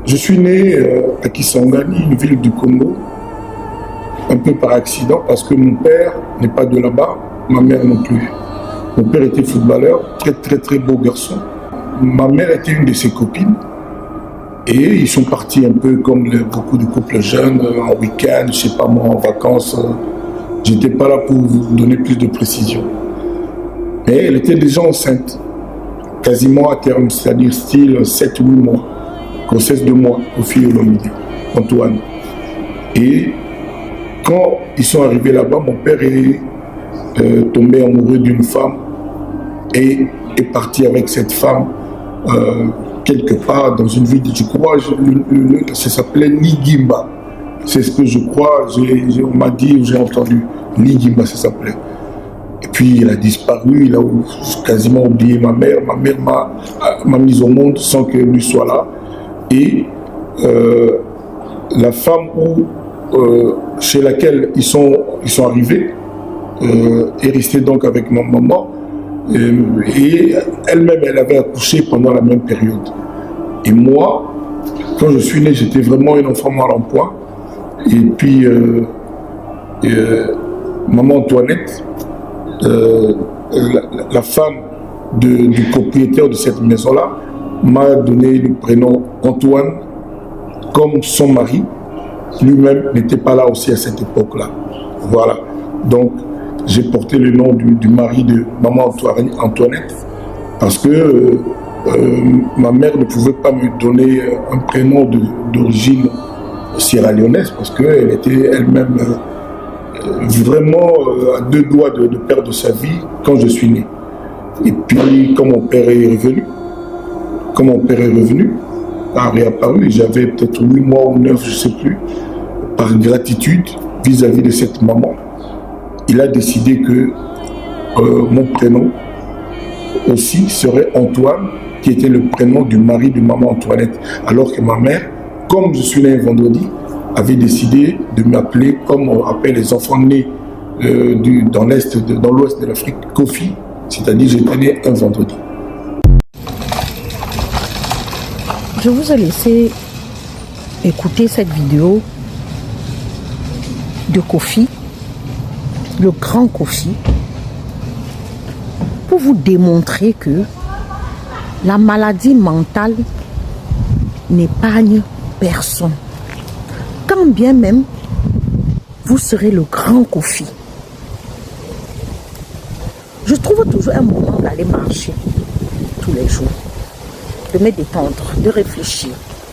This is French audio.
Je suis né à Kisangani, une ville du Congo, un peu par accident parce que mon père n'est pas de là-bas, ma mère non plus. Mon père était footballeur, très beau garçon. Ma mère était une de ses copines et ils sont partis un peu comme beaucoup de couples jeunes, en week-end, je sais pas moi, en vacances. J'étais pas là pour vous donner plus de précision. Mais elle était déjà enceinte, quasiment à terme, c'est-à-dire style 7-8 mois, grossesse de moi, au fil de l'homme, Antoine. Et quand ils sont arrivés là-bas, mon père est tombé amoureux d'une femme et est parti avec cette femme quelque part dans une ville, je crois, ça s'appelait Ligimba. C'est ce que je crois, on m'a dit, j'ai entendu, Ligimba ça s'appelait. Et puis il a disparu, il a quasiment oublié ma mère. Ma mère m'a mise au monde sans que lui soit là. Et la femme chez laquelle ils sont arrivés est restée donc avec ma maman. Et elle-même, elle avait accouché pendant la même période. Et moi, quand je suis né, j'étais vraiment un enfant mal en point. Et puis, maman Antoinette, la femme du propriétaire de cette maison-là, m'a donné le prénom Antoine, comme son mari lui-même n'était pas là aussi à cette époque-là. Voilà. Donc, j'ai porté le nom du mari de maman Antoinette parce que ma mère ne pouvait pas me donner un prénom d'origine sierra-léonaise parce qu'elle était elle-même vraiment à deux doigts de perdre sa vie quand je suis né. Et puis, quand mon père est revenu, a réapparu, j'avais peut-être 8 mois ou 9, je ne sais plus, par gratitude vis-à-vis de cette maman, il a décidé que mon prénom aussi serait Antoine, qui était le prénom du mari de maman Antoinette. Alors que ma mère, comme je suis né un vendredi, avait décidé de m'appeler, comme on appelle les enfants nés dans l'ouest de l'Afrique, Kofi, c'est-à-dire j'étais né un vendredi. Je vous ai laissé écouter cette vidéo de Kofi, le grand Kofi, pour vous démontrer que la maladie mentale n'épargne personne. Quand bien même vous serez le grand Kofi. Je trouve toujours un moment d'aller marcher tous les jours, de me détendre, de réfléchir.